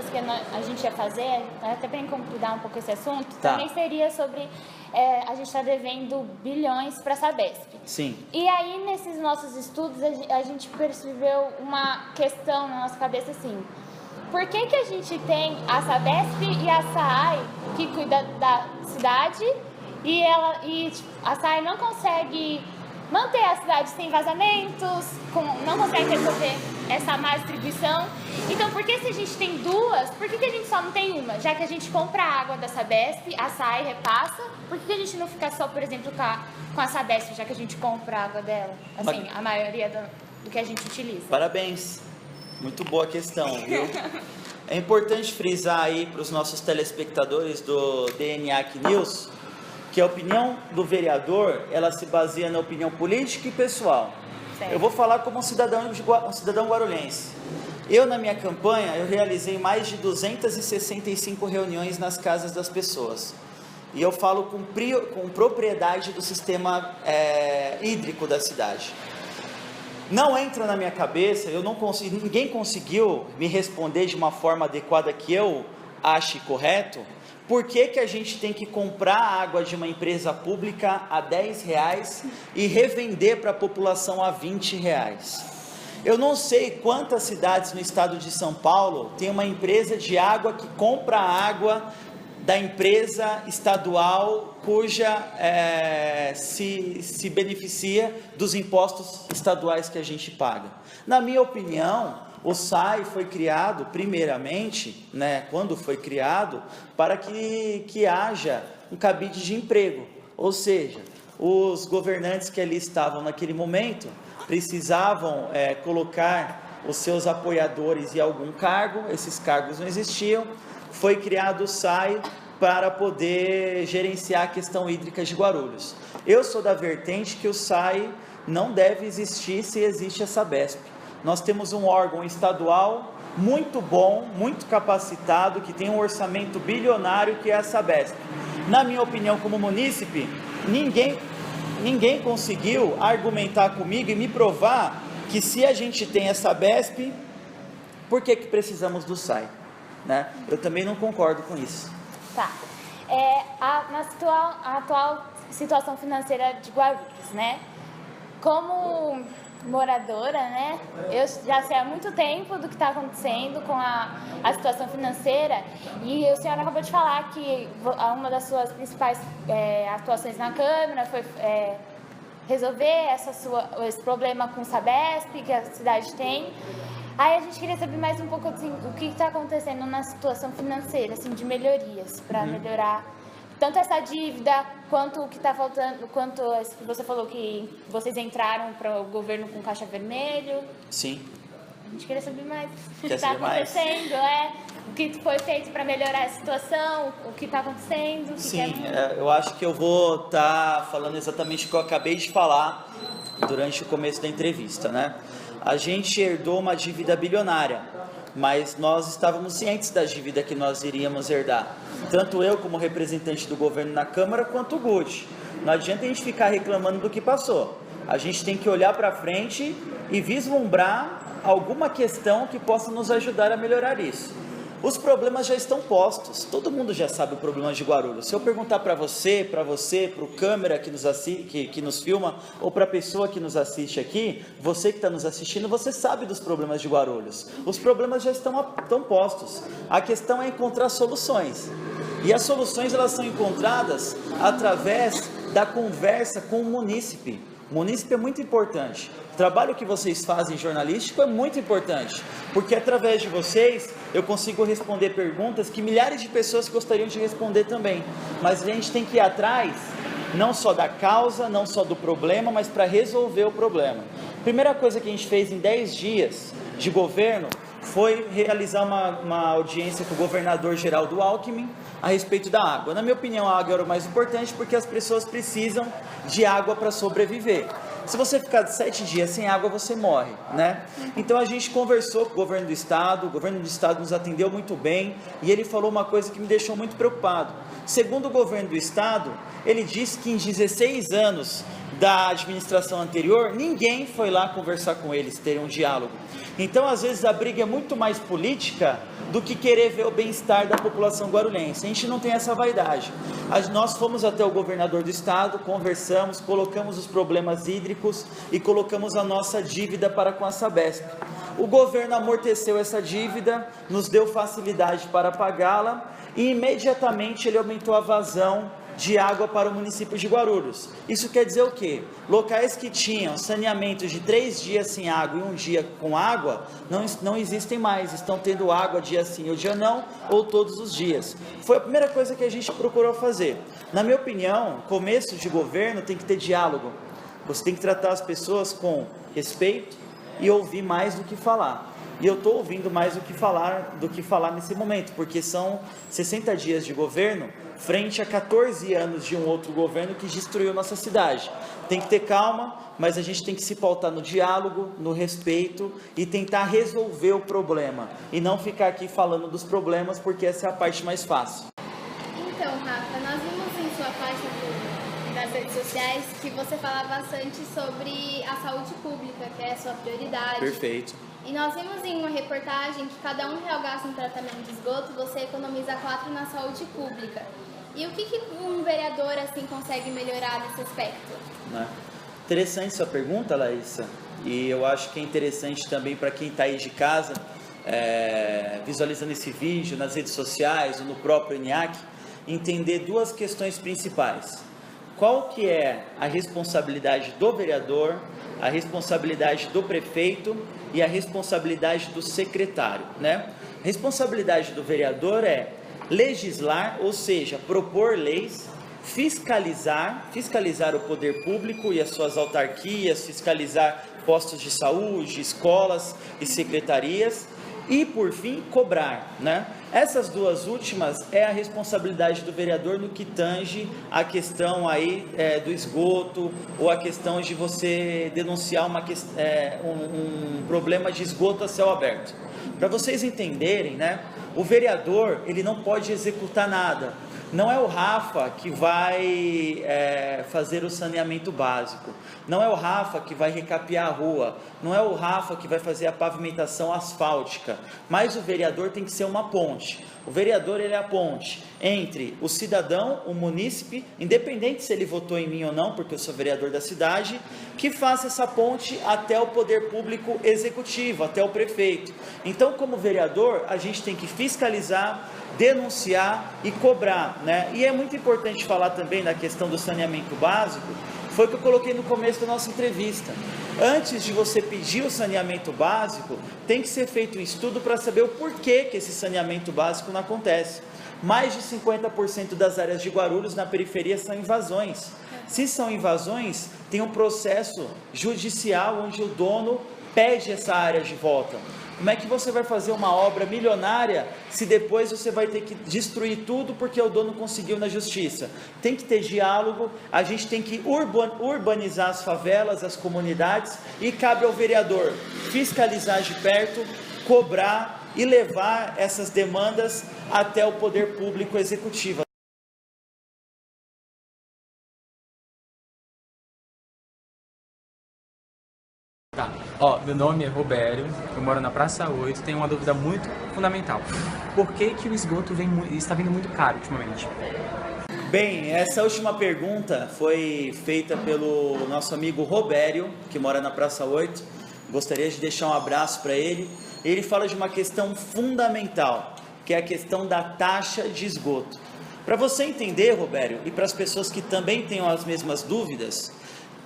que a gente ia fazer, até para consolidar um pouco esse assunto, Tá. também seria sobre a gente está devendo bilhões para a Sabesp. Sim. E aí, nesses nossos estudos, a gente percebeu uma questão na nossa cabeça assim: por que a gente tem a Sabesp e a SAAI, que cuida da cidade, e a SAAI não consegue manter a cidade sem vazamentos, não consegue resolver essa má distribuição? Então, por que se a gente tem duas, por que a gente só não tem uma? Já que a gente compra a água da Sabesp, a SAAI repassa, por que a gente não fica só, por exemplo, com a Sabesp, já que a gente compra a água dela? Assim, a maioria do que a gente utiliza. Parabéns. Muito boa questão, viu? É importante frisar aí para os nossos telespectadores do DNAC News que a opinião do vereador, ela se baseia na opinião política e pessoal. Certo. Eu vou falar como um cidadão guarulhense. Eu, na minha campanha, eu realizei mais de 265 reuniões nas casas das pessoas. E eu falo com propriedade do sistema hídrico da cidade. Não entra na minha cabeça, ninguém conseguiu me responder de uma forma adequada que eu ache correto, por que a gente tem que comprar a água de uma empresa pública a R$10 e revender para a população a R$20. Eu não sei quantas cidades no estado de São Paulo tem uma empresa de água que compra a água da empresa estadual cuja se beneficia dos impostos estaduais que a gente paga. Na minha opinião, o SAI foi criado, primeiramente, quando foi criado, para que haja um cabide de emprego, ou seja, os governantes que ali estavam naquele momento precisavam colocar os seus apoiadores em algum cargo, esses cargos não existiam, foi criado o SAI para poder gerenciar a questão hídrica de Guarulhos. Eu sou da vertente que o SAI não deve existir se existe a Sabesp. Nós temos um órgão estadual muito bom, muito capacitado, que tem um orçamento bilionário, que é a Sabesp. Na minha opinião, como munícipe, ninguém conseguiu argumentar comigo e me provar que se a gente tem a Sabesp, por que precisamos do SAI? Eu também não concordo com isso. Tá. Na atual situação financeira de Guarulhos, como moradora, eu já sei há muito tempo do que está acontecendo com a situação financeira, e o senhor acabou de falar que uma das suas principais atuações na Câmara foi resolver esse problema com o Sabesp que a cidade tem. Aí a gente queria saber mais um pouco assim, o que está acontecendo na situação financeira, assim, de melhorias, para melhorar tanto essa dívida, quanto o que está faltando, quanto você falou que vocês entraram para o governo com caixa vermelho. Sim. A gente queria saber mais o que está acontecendo, o que foi feito para melhorar a situação, o que está acontecendo. Sim, eu acho que eu vou estar falando exatamente o que eu acabei de falar durante o começo da entrevista, A gente herdou uma dívida bilionária, mas nós estávamos cientes da dívida que nós iríamos herdar. Tanto eu, como representante do governo na Câmara, quanto o Guti. Não adianta a gente ficar reclamando do que passou. A gente tem que olhar para frente e vislumbrar alguma questão que possa nos ajudar a melhorar isso. Os problemas já estão postos, todo mundo já sabe o problema de Guarulhos. Se eu perguntar para você, para o câmera que nos filma, ou para a pessoa que nos assiste aqui, você que está nos assistindo, você sabe dos problemas de Guarulhos. Os problemas já estão postos, a questão é encontrar soluções. E as soluções elas são encontradas através da conversa com o munícipe. O munícipe é muito importante. O trabalho que vocês fazem jornalístico é muito importante, porque através de vocês eu consigo responder perguntas que milhares de pessoas gostariam de responder também. Mas a gente tem que ir atrás, não só da causa, não só do problema, mas para resolver o problema. A primeira coisa que a gente fez em 10 dias de governo foi realizar uma audiência com o governador Geraldo Alckmin a respeito da água. Na minha opinião, a água era o mais importante porque as pessoas precisam de água para sobreviver. Se você ficar 7 dias sem água, você morre, Então a gente conversou com o governo do estado nos atendeu muito bem e ele falou uma coisa que me deixou muito preocupado. Segundo o governo do estado, ele disse que em 16 anos da administração anterior, ninguém foi lá conversar com eles, ter um diálogo. Então, às vezes, a briga é muito mais política do que querer ver o bem-estar da população guarulhense. A gente não tem essa vaidade. Nós fomos até o governador do estado, conversamos, colocamos os problemas hídricos e colocamos a nossa dívida para com a Sabesp. O governo amorteceu essa dívida, nos deu facilidade para pagá-la e imediatamente ele aumentou a vazão de água para o município de Guarulhos. Isso quer dizer o quê? Locais que tinham saneamento de 3 dias sem água e 1 dia com água, não existem mais, estão tendo água dia sim ou dia não, ou todos os dias. Foi a primeira coisa que a gente procurou fazer. Na minha opinião, começo de governo tem que ter diálogo. Você tem que tratar as pessoas com respeito e ouvir mais do que falar. E eu estou ouvindo mais do que falar nesse momento, porque são 60 dias de governo, frente a 14 anos de um outro governo que destruiu nossa cidade. Tem que ter calma, mas a gente tem que se pautar no diálogo, no respeito e tentar resolver o problema. E não ficar aqui falando dos problemas, porque essa é a parte mais fácil. Então, Rafa, nós vimos em sua página das redes sociais que você fala bastante sobre a saúde pública, que é a sua prioridade. Perfeito. E nós vimos em uma reportagem que cada R$1 gasto em tratamento de esgoto, você economiza 4 na saúde pública. E o que um vereador assim consegue melhorar nesse aspecto? Interessante sua pergunta, Laísa. E eu acho que é interessante também para quem está aí de casa, visualizando esse vídeo nas redes sociais ou no próprio ENIAC, entender 2 questões principais. Qual que é a responsabilidade do vereador, a responsabilidade do prefeito e a responsabilidade do secretário, né? A responsabilidade do vereador é legislar, ou seja, propor leis, fiscalizar o poder público e as suas autarquias, fiscalizar postos de saúde, escolas e secretarias e, por fim, cobrar, né? Essas 2 últimas é a responsabilidade do vereador no que tange a questão aí do esgoto ou a questão de você denunciar um problema de esgoto a céu aberto. Para vocês entenderem, né? O vereador, ele não pode executar nada. Não é o Rafa que vai fazer o saneamento básico. Não é o Rafa que vai recapear a rua. Não é o Rafa que vai fazer a pavimentação asfáltica. Mas o vereador tem que ser uma ponte. O vereador, ele é a ponte entre o cidadão, o munícipe, independente se ele votou em mim ou não, porque eu sou vereador da cidade, que faça essa ponte até o poder público executivo, até o prefeito. Então, como vereador, a gente tem que fiscalizar, denunciar e cobrar, né? E é muito importante falar também da questão do saneamento básico, foi o que eu coloquei no começo da nossa entrevista. Antes de você pedir o saneamento básico, tem que ser feito um estudo para saber o porquê que esse saneamento básico não acontece. Mais de 50% das áreas de Guarulhos na periferia são invasões. Se são invasões, tem um processo judicial onde o dono pede essa área de volta. Como é que você vai fazer uma obra milionária se depois você vai ter que destruir tudo porque o dono conseguiu na justiça? Tem que ter diálogo, a gente tem que urbanizar as favelas, as comunidades, e cabe ao vereador fiscalizar de perto, cobrar e levar essas demandas até o poder público executivo. Tá, meu nome é Robério, eu moro na Praça 8, tenho uma dúvida muito fundamental. Por que o esgoto está vindo muito caro ultimamente? Bem, essa última pergunta foi feita pelo nosso amigo Robério, que mora na Praça 8. Gostaria de deixar um abraço para ele. Ele fala de uma questão fundamental, que é a questão da taxa de esgoto. Para você entender, Robério, e para as pessoas que também tenham as mesmas dúvidas,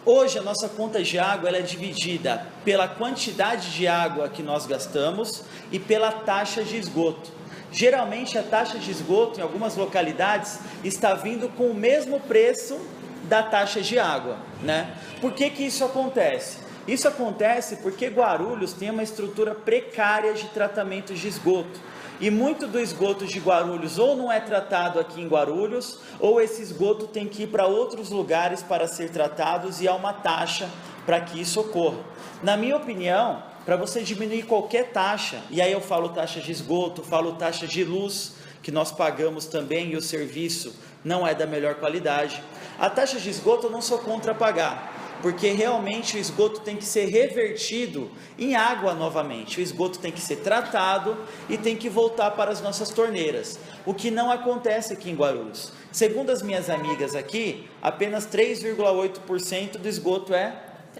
hoje a nossa conta de água ela é dividida pela quantidade de água que nós gastamos e pela taxa de esgoto. Geralmente a taxa de esgoto em algumas localidades está vindo com o mesmo preço da taxa de água, né? Por que isso acontece? Isso acontece porque Guarulhos tem uma estrutura precária de tratamento de esgoto. E muito do esgoto de Guarulhos ou não é tratado aqui em Guarulhos, ou esse esgoto tem que ir para outros lugares para ser tratados e há uma taxa para que isso ocorra. Na minha opinião, para você diminuir qualquer taxa, e aí eu falo taxa de esgoto, falo taxa de luz, que nós pagamos também e o serviço não é da melhor qualidade. A taxa de esgoto eu não sou contra pagar. porque realmente o esgoto tem que ser revertido em água novamente. O esgoto tem que ser tratado e tem que voltar para as nossas torneiras, o que não acontece aqui em Guarulhos. Segundo as minhas amigas aqui, apenas 3,8% do esgoto é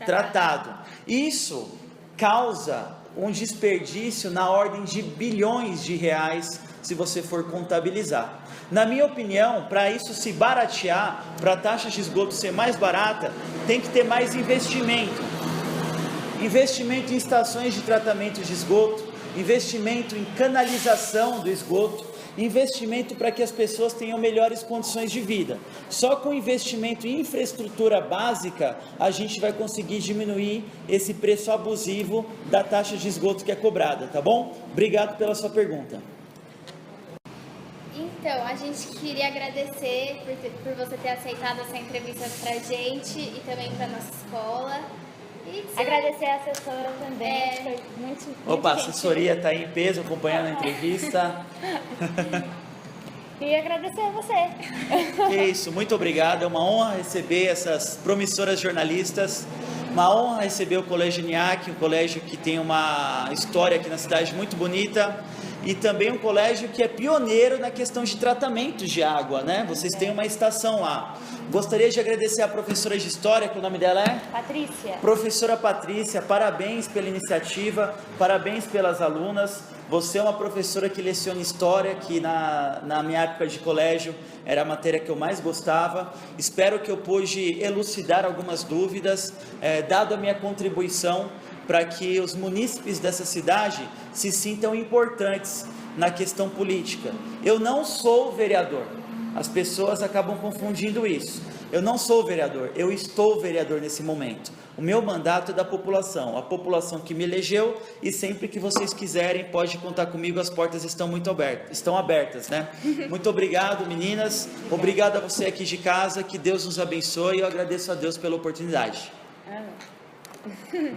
tratado. Isso causa um desperdício na ordem de bilhões de reais, se você for contabilizar. Na minha opinião, para isso se baratear, para a taxa de esgoto ser mais barata, tem que ter mais investimento. Investimento em estações de tratamento de esgoto, investimento em canalização do esgoto, investimento para que as pessoas tenham melhores condições de vida. Só com investimento em infraestrutura básica, a gente vai conseguir diminuir esse preço abusivo da taxa de esgoto que é cobrada, tá bom? Obrigado pela sua pergunta. Então, a gente queria agradecer por você ter aceitado essa entrevista pra gente e também pra nossa escola. E Agradecer a assessora também, foi muito Opa, a gentil. assessoria está aí em peso acompanhando a entrevista. E agradecer a você. Que isso, muito obrigado. É uma honra receber essas promissoras jornalistas. Uma honra receber o Colégio ENIAC, um colégio que tem uma história aqui na cidade muito bonita. E também um colégio que é pioneiro na questão de tratamento de água, né? Vocês têm uma estação lá. Gostaria de agradecer a professora de História, que o nome dela é? Patrícia. Professora Patrícia, parabéns pela iniciativa, parabéns pelas alunas. Você é uma professora que leciona História, que na minha época de colégio era a matéria que eu mais gostava. Espero que eu pude elucidar algumas dúvidas, dado a minha contribuição, para que os munícipes dessa cidade se sintam importantes na questão política. Eu não sou vereador, as pessoas acabam confundindo isso. Eu não sou vereador, eu estou vereador nesse momento. O meu mandato é da população, a população que me elegeu, e sempre que vocês quiserem, pode contar comigo, as portas estão abertas, né? Muito obrigado, meninas, obrigado a você aqui de casa, que Deus nos abençoe, e eu agradeço a Deus pela oportunidade. Amém.